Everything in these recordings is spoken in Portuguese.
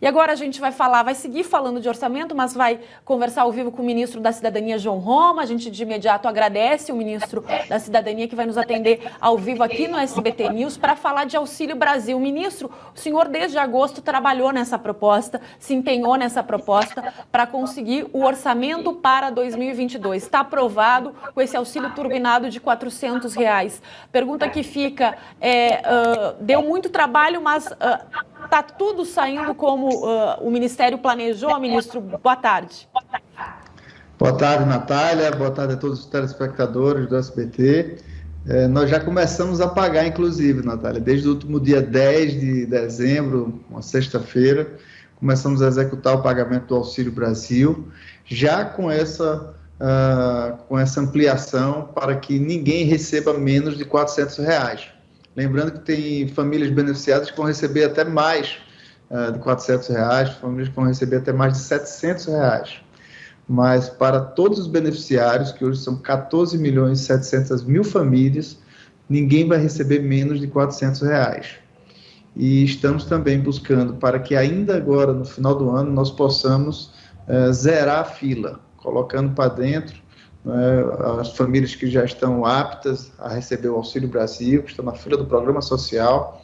E agora a gente vai seguir falando de orçamento, mas vai conversar ao vivo com o ministro da Cidadania, João Roma. A gente de imediato agradece o ministro da Cidadania que vai nos atender ao vivo aqui no SBT News para falar de Auxílio Brasil. Ministro, o senhor desde agosto trabalhou nessa proposta, se empenhou nessa proposta para conseguir o orçamento para 2022. Está aprovado com esse auxílio turbinado de R$400. Pergunta que fica, deu muito trabalho, mas está tudo saindo como o Ministério planejou, ministro? Boa tarde. Boa tarde, Natália. Boa tarde a todos os telespectadores do SBT. Nós já começamos a pagar, inclusive, Natália, desde o último dia 10 de dezembro, uma sexta-feira, começamos a executar o pagamento do Auxílio Brasil, já com essa ampliação para que ninguém receba menos de R$400. Lembrando que tem famílias beneficiadas que vão receber até mais de R$400, famílias que vão receber até mais de R$700. Mas para todos os beneficiários, que hoje são 14.700.000 famílias, ninguém vai receber menos de R$400. E estamos também buscando para que ainda agora, no final do ano, nós possamos zerar a fila, colocando para dentro as famílias que já estão aptas a receber o Auxílio Brasil, que estão na fila do Programa Social,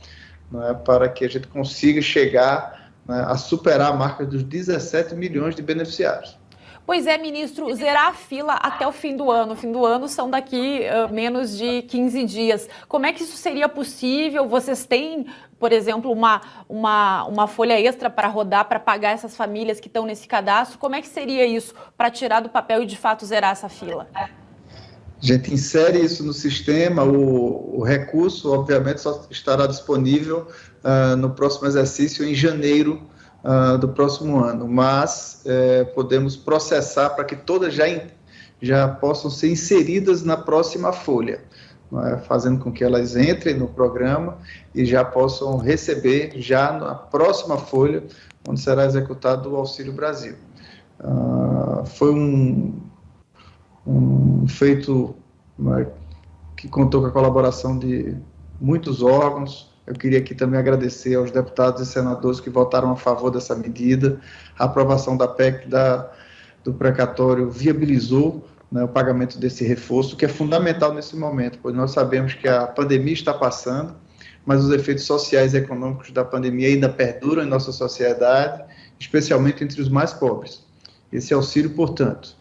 para que a gente consiga chegar a superar a marca dos 17 milhões de beneficiários. Pois é, ministro, zerar a fila até o fim do ano. O fim do ano são daqui menos de 15 dias. Como é que isso seria possível? Vocês têm, por exemplo, uma folha extra para rodar, para pagar essas famílias que estão nesse cadastro? Como é que seria isso para tirar do papel e, de fato, zerar essa fila? A gente insere isso no sistema, o recurso, obviamente, só estará disponível no próximo exercício, em janeiro do próximo ano, mas podemos processar para que todas já possam ser inseridas na próxima folha, fazendo com que elas entrem no programa e já possam receber já na próxima folha, onde será executado o Auxílio Brasil. Foi um feito que contou com a colaboração de muitos órgãos. Eu queria aqui também agradecer aos deputados e senadores que votaram a favor dessa medida. A aprovação da PEC do precatório viabilizou o pagamento desse reforço, que é fundamental nesse momento, pois nós sabemos que a pandemia está passando, mas os efeitos sociais e econômicos da pandemia ainda perduram em nossa sociedade, especialmente entre os mais pobres. Esse auxílio, portanto,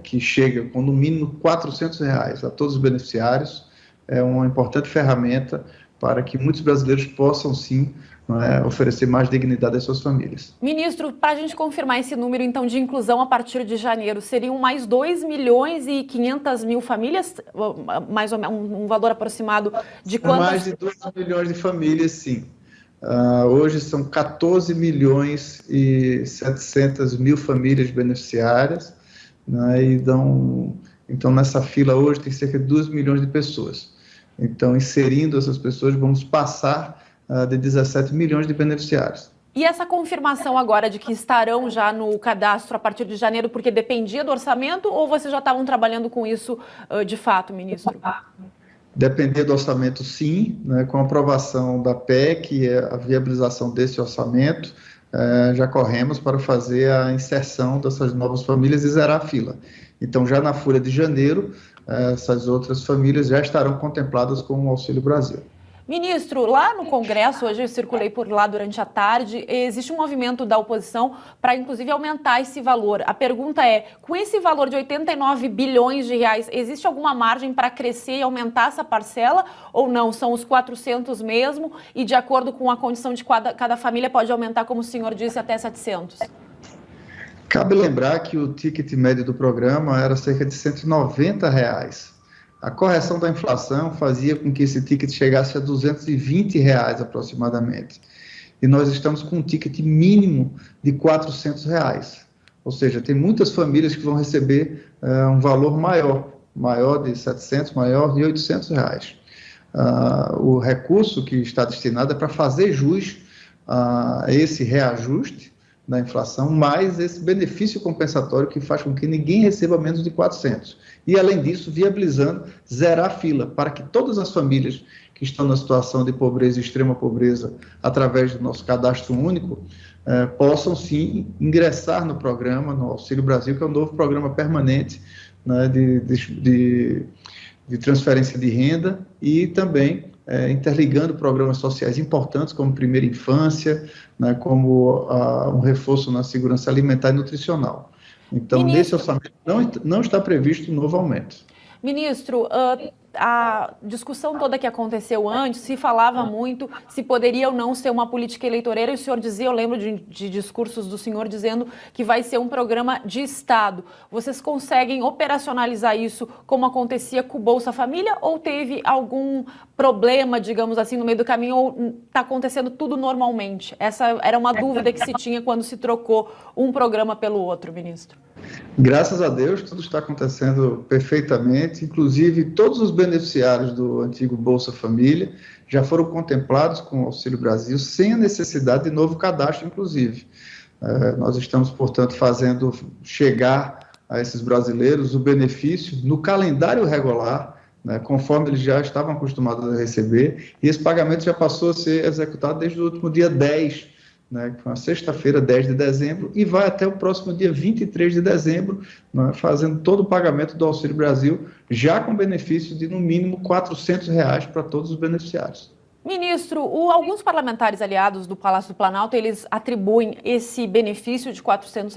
que chega com no mínimo R$400 a todos os beneficiários, é uma importante ferramenta para que muitos brasileiros possam, sim, oferecer mais dignidade às suas famílias. Ministro, para a gente confirmar esse número, então, de inclusão a partir de janeiro, seriam mais 2.500.000 famílias? Mais ou menos, um valor aproximado de quantas? Mais de 2 milhões de famílias, sim. Hoje são 14.700.000 famílias beneficiárias, então, nessa fila hoje tem cerca de 2 milhões de pessoas. Então, inserindo essas pessoas, vamos passar de 17 milhões de beneficiários. E essa confirmação agora de que estarão já no cadastro a partir de janeiro, porque dependia do orçamento, ou vocês já estavam trabalhando com isso de fato, ministro? Dependia do orçamento, sim, com a aprovação da PEC e a viabilização desse orçamento, já corremos para fazer a inserção dessas novas famílias e zerar a fila. Então, já na folha de janeiro, essas outras famílias já estarão contempladas com o Auxílio Brasil. Ministro, lá no Congresso, hoje eu circulei por lá durante a tarde, existe um movimento da oposição para, inclusive, aumentar esse valor. A pergunta é, com esse valor de 89 bilhões de reais, existe alguma margem para crescer e aumentar essa parcela ou não? São os 400 mesmo e, de acordo com a condição de cada família, pode aumentar, como o senhor disse, até 700? Cabe lembrar que o ticket médio do programa era cerca de R$190. A correção da inflação fazia com que esse ticket chegasse a R$220 aproximadamente. E nós estamos com um ticket mínimo de R$400. Ou seja, tem muitas famílias que vão receber um valor maior de 700, maior de R$800. O recurso que está destinado é para fazer jus a esse reajuste, da inflação, mais esse benefício compensatório que faz com que ninguém receba menos de 400. E, além disso, viabilizando zerar a fila, para que todas as famílias que estão na situação de pobreza e extrema pobreza, através do nosso cadastro único, possam, sim, ingressar no programa, no Auxílio Brasil, que é um novo programa permanente, né, de transferência de renda e também interligando programas sociais importantes, como Primeira Infância, né, como um reforço na segurança alimentar e nutricional. Então, nesse orçamento não está previsto um novo aumento. Ministro, a discussão toda que aconteceu antes, se falava muito se poderia ou não ser uma política eleitoreira, e o senhor dizia, eu lembro de discursos do senhor dizendo que vai ser um programa de Estado. Vocês conseguem operacionalizar isso como acontecia com o Bolsa Família, ou teve algum problema, digamos assim, no meio do caminho, ou está acontecendo tudo normalmente? Essa era uma dúvida que se tinha quando se trocou um programa pelo outro, ministro. Graças a Deus, tudo está acontecendo perfeitamente, inclusive todos os beneficiários do antigo Bolsa Família já foram contemplados com o Auxílio Brasil, sem a necessidade de novo cadastro, inclusive. Nós estamos, portanto, fazendo chegar a esses brasileiros o benefício no calendário regular, né, conforme eles já estavam acostumados a receber, e esse pagamento já passou a ser executado desde o último dia 10, né, que foi uma sexta-feira, 10 de dezembro, e vai até o próximo dia 23 de dezembro, né, fazendo todo o pagamento do Auxílio Brasil, já com benefício de, no mínimo, R$ 400 para todos os beneficiários. Ministro, alguns parlamentares aliados do Palácio do Planalto, eles atribuem esse benefício de R$ 400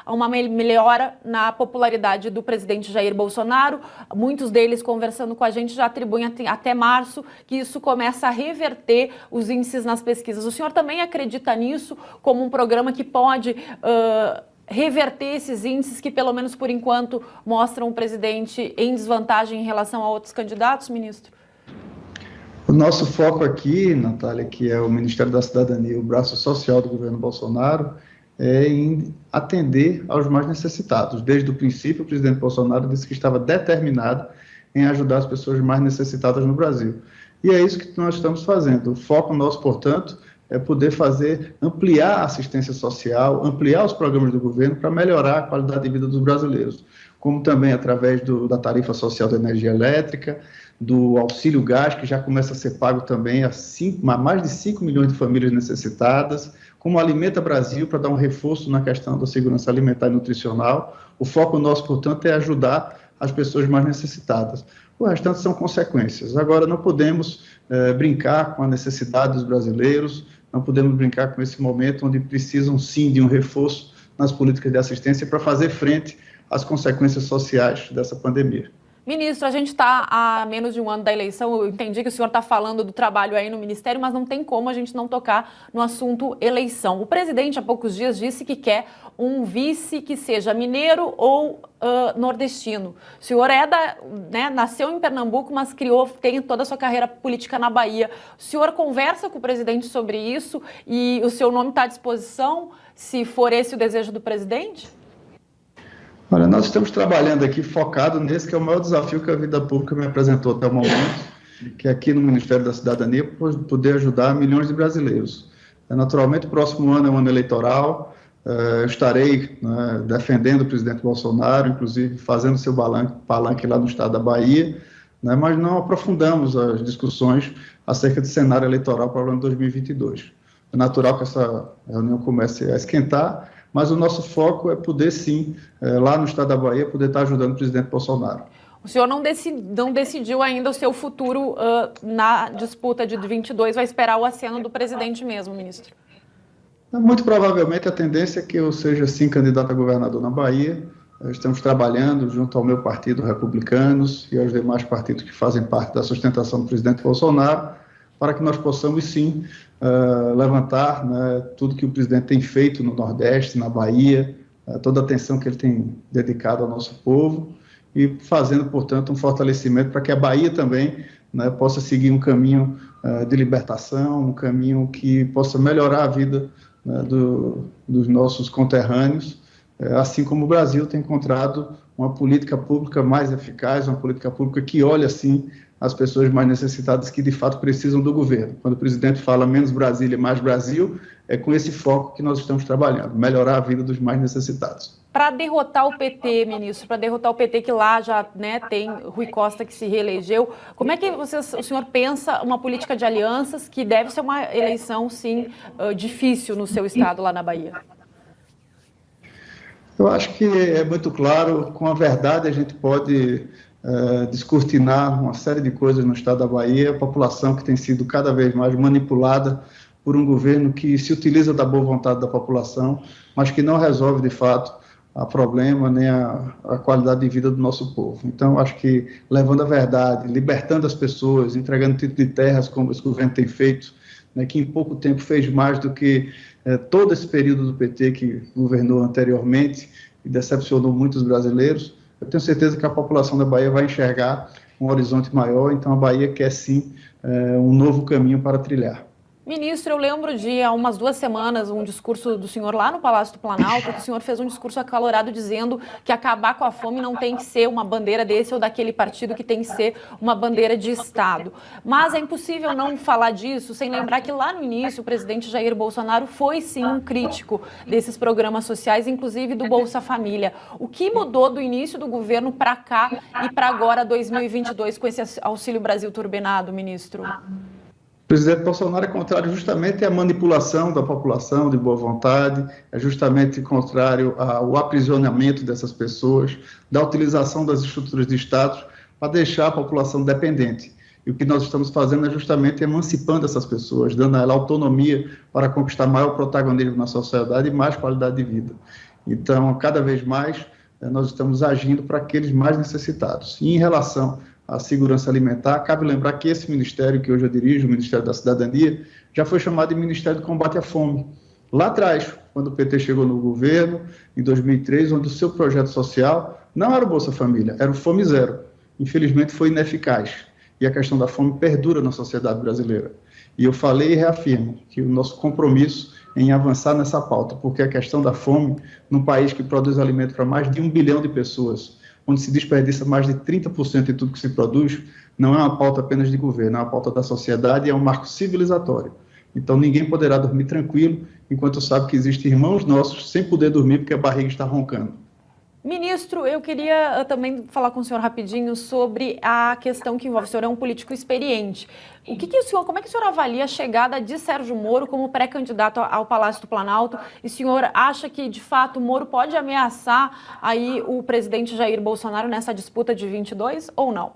a uma melhora na popularidade do presidente Jair Bolsonaro. Muitos deles, conversando com a gente, já atribuem até março que isso começa a reverter os índices nas pesquisas. O senhor também acredita nisso como um programa que pode reverter esses índices que, pelo menos por enquanto, mostram o presidente em desvantagem em relação a outros candidatos, ministro? O nosso foco aqui, Natália, que é o Ministério da Cidadania, o braço social do governo Bolsonaro, é em atender aos mais necessitados. Desde o princípio, o presidente Bolsonaro disse que estava determinado em ajudar as pessoas mais necessitadas no Brasil. E é isso que nós estamos fazendo. O foco nosso, portanto, é poder ampliar a assistência social, ampliar os programas do governo para melhorar a qualidade de vida dos brasileiros, como também através da tarifa social da energia elétrica, do auxílio gás, que já começa a ser pago também a mais de 5 milhões de famílias necessitadas, como Alimenta Brasil, para dar um reforço na questão da segurança alimentar e nutricional. O foco nosso, portanto, é ajudar as pessoas mais necessitadas. O restante são consequências. Agora, não podemos brincar com a necessidade dos brasileiros, não podemos brincar com esse momento onde precisam, sim, de um reforço nas políticas de assistência para fazer frente às consequências sociais dessa pandemia. Ministro, a gente está a menos de um ano da eleição, eu entendi que o senhor está falando do trabalho aí no Ministério, mas não tem como a gente não tocar no assunto eleição. O presidente, há poucos dias, disse que quer um vice que seja mineiro ou nordestino. O senhor nasceu em Pernambuco, mas tem toda a sua carreira política na Bahia. O senhor conversa com o presidente sobre isso e o seu nome está à disposição, se for esse o desejo do presidente? Olha, nós estamos trabalhando aqui focado nesse que é o maior desafio que a vida pública me apresentou até o momento, que é aqui no Ministério da Cidadania, poder ajudar milhões de brasileiros. Naturalmente, o próximo ano é um ano eleitoral, eu estarei defendendo o presidente Bolsonaro, inclusive fazendo seu palanque lá no estado da Bahia, mas não aprofundamos as discussões acerca do cenário eleitoral para o ano de 2022. É natural que essa reunião comece a esquentar, mas o nosso foco é poder, sim, lá no estado da Bahia, poder estar ajudando o presidente Bolsonaro. O senhor não decidiu ainda o seu futuro na disputa de 22, vai esperar o aceno do presidente mesmo, ministro? Muito provavelmente a tendência é que eu seja, sim, candidato a governador na Bahia. Estamos trabalhando junto ao meu partido, Republicanos, e aos demais partidos que fazem parte da sustentação do presidente Bolsonaro, para que nós possamos, sim, levantar tudo que o presidente tem feito no Nordeste, na Bahia, toda a atenção que ele tem dedicado ao nosso povo e fazendo, portanto, um fortalecimento para que a Bahia também possa seguir um caminho de libertação, um caminho que possa melhorar a vida dos nossos conterrâneos, assim como o Brasil tem encontrado uma política pública mais eficaz, uma política pública que olha, sim, as pessoas mais necessitadas que, de fato, precisam do governo. Quando o presidente fala menos Brasília, mais Brasil, é com esse foco que nós estamos trabalhando, melhorar a vida dos mais necessitados. Para derrotar o PT, ministro, para derrotar o PT que lá já, né, tem Rui Costa que se reelegeu, como é que o senhor pensa uma política de alianças que deve ser uma eleição, sim, difícil no seu estado lá na Bahia? Eu acho que é muito claro, com a verdade a gente pode descortinar uma série de coisas no estado da Bahia, a população que tem sido cada vez mais manipulada por um governo que se utiliza da boa vontade da população, mas que não resolve de fato a problema nem a qualidade de vida do nosso povo. Então, acho que levando a verdade, libertando as pessoas, entregando título de terras como esse governo tem feito, né, que em pouco tempo fez mais do que todo esse período do PT que governou anteriormente e decepcionou muitos brasileiros, eu tenho certeza que a população da Bahia vai enxergar um horizonte maior, então a Bahia quer sim um novo caminho para trilhar. Ministro, eu lembro de há umas 2 semanas um discurso do senhor lá no Palácio do Planalto, que o senhor fez um discurso acalorado dizendo que acabar com a fome não tem que ser uma bandeira desse ou daquele partido, que tem que ser uma bandeira de Estado. Mas é impossível não falar disso sem lembrar que lá no início o presidente Jair Bolsonaro foi sim um crítico desses programas sociais, inclusive do Bolsa Família. O que mudou do início do governo para cá e para agora 2022 com esse Auxílio Brasil turbinado, ministro? O presidente Bolsonaro é contrário justamente à manipulação da população de boa vontade, é justamente contrário ao aprisionamento dessas pessoas, da utilização das estruturas de Estado para deixar a população dependente. E o que nós estamos fazendo é justamente emancipando essas pessoas, dando a ela autonomia para conquistar maior protagonismo na sociedade e mais qualidade de vida. Então, cada vez mais, nós estamos agindo para aqueles mais necessitados. E em relação a segurança alimentar, cabe lembrar que esse ministério que hoje eu dirijo, o Ministério da Cidadania, já foi chamado de Ministério do Combate à Fome. Lá atrás, quando o PT chegou no governo, em 2003, onde o seu projeto social não era o Bolsa Família, era o Fome Zero. Infelizmente foi ineficaz. E a questão da fome perdura na sociedade brasileira. E eu falei e reafirmo que o nosso compromisso em avançar nessa pauta, porque a questão da fome, num país que produz alimento para mais de 1 bilhão de pessoas, onde se desperdiça mais de 30% de tudo que se produz, não é uma pauta apenas de governo, é uma pauta da sociedade e é um marco civilizatório. Então, ninguém poderá dormir tranquilo enquanto sabe que existem irmãos nossos sem poder dormir porque a barriga está roncando. Ministro, eu queria também falar com o senhor rapidinho sobre a questão que envolve, o senhor é um político experiente. Como é que o senhor avalia a chegada de Sérgio Moro como pré-candidato ao Palácio do Planalto? E o senhor acha que, de fato, o Moro pode ameaçar aí o presidente Jair Bolsonaro nessa disputa de 22 ou não?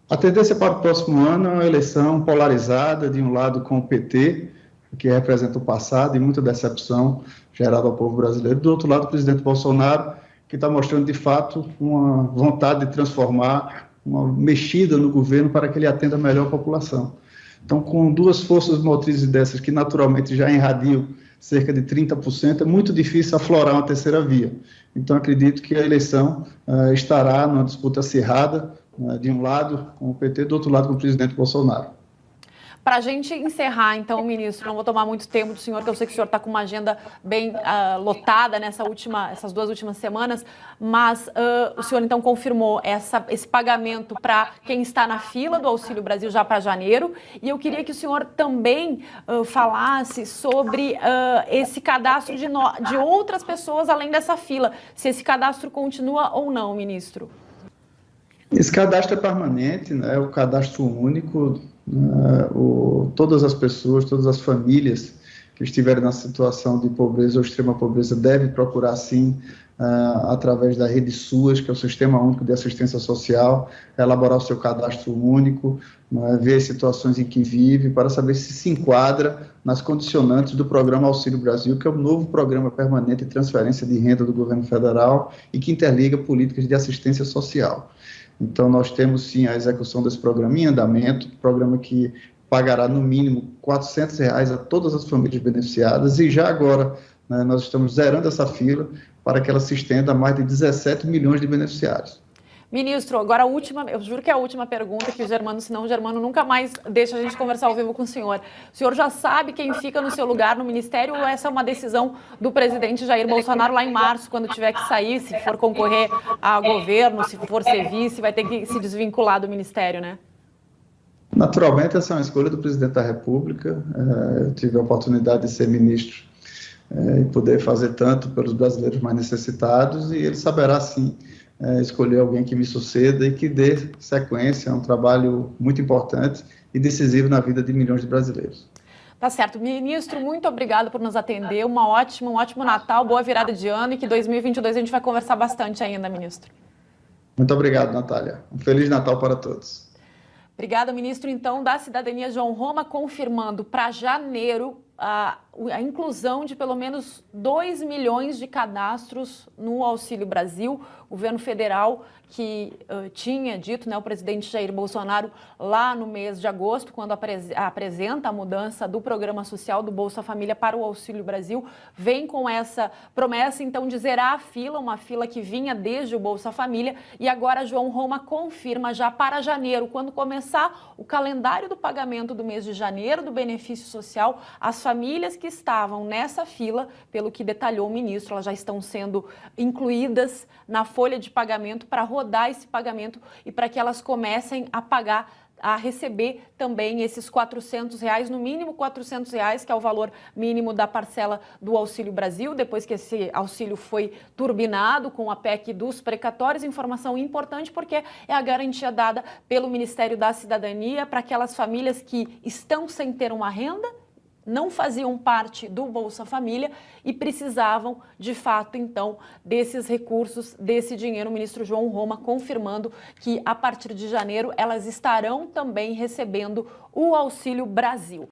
A tendência para o próximo ano é uma eleição polarizada, de um lado com o PT, que representa o passado e muita decepção gerada ao povo brasileiro. Do outro lado, o presidente Bolsonaro, que está mostrando, de fato, uma vontade de transformar, uma mexida no governo para que ele atenda melhor a população. Então, com duas forças motrizes dessas, que naturalmente já irradiam cerca de 30%, é muito difícil aflorar uma terceira via. Então, acredito que a eleição estará numa disputa acirrada, de um lado com o PT, do outro lado com o presidente Bolsonaro. Para a gente encerrar, então, ministro, não vou tomar muito tempo do senhor, que eu sei que o senhor está com uma agenda bem lotada essas 2 últimas semanas, mas o senhor, então, confirmou esse pagamento para quem está na fila do Auxílio Brasil já para janeiro, e eu queria que o senhor também falasse sobre esse cadastro de outras pessoas além dessa fila, se esse cadastro continua ou não, ministro. Esse cadastro é permanente, né? O cadastro único. Todas as pessoas, todas as famílias que estiverem na situação de pobreza ou extrema pobreza devem procurar, sim, através da rede SUAS, que é o Sistema Único de Assistência Social, elaborar o seu cadastro único, ver as situações em que vive, para saber se enquadra nas condicionantes do Programa Auxílio Brasil, que é o novo programa permanente de transferência de renda do governo federal e que interliga políticas de assistência social. Então, nós temos, sim, a execução desse programa em andamento, programa que pagará, no mínimo, R$ 400 a todas as famílias beneficiadas, e já agora, né, nós estamos zerando essa fila para que ela se estenda a mais de 17 milhões de beneficiários. Ministro, agora a última, eu juro que é a última pergunta que o Germano, senão o Germano nunca mais deixa a gente conversar ao vivo com o senhor. O senhor já sabe quem fica no seu lugar no Ministério ou essa é uma decisão do presidente Jair Bolsonaro lá em março, quando tiver que sair, se for concorrer a governo, se for ser vice, vai ter que se desvincular do Ministério, né? Naturalmente, essa é uma escolha do presidente da República. Eu tive a oportunidade de ser ministro e poder fazer tanto pelos brasileiros mais necessitados, e ele saberá, sim, escolher alguém que me suceda e que dê sequência a um trabalho muito importante e decisivo na vida de milhões de brasileiros. Tá certo. Ministro, muito obrigado por nos atender. Um ótimo Natal, boa virada de ano e que 2022 a gente vai conversar bastante ainda, ministro. Muito obrigado, Natália. Um Feliz Natal para todos. Obrigada, ministro, então, da Cidadania, João Roma, confirmando para janeiro a inclusão de pelo menos 2 milhões de cadastros no Auxílio Brasil. O governo federal que tinha dito, né, o presidente Jair Bolsonaro, lá no mês de agosto, quando apresenta a mudança do programa social do Bolsa Família para o Auxílio Brasil, vem com essa promessa, então, de zerar a fila, uma fila que vinha desde o Bolsa Família, e agora João Roma confirma já para janeiro, quando começar o calendário do pagamento do mês de janeiro do benefício social, as famílias que estavam nessa fila, pelo que detalhou o ministro, elas já estão sendo incluídas na folha de pagamento para rodar esse pagamento e para que elas comecem a pagar, a receber também esses R$400, no mínimo R$400, que é o valor mínimo da parcela do Auxílio Brasil, depois que esse auxílio foi turbinado com a PEC dos precatórios. Informação importante porque é a garantia dada pelo Ministério da Cidadania para aquelas famílias que estão sem ter uma renda, não faziam parte do Bolsa Família e precisavam, de fato, então, desses recursos, desse dinheiro. O ministro João Roma confirmando que, a partir de janeiro, elas estarão também recebendo o Auxílio Brasil.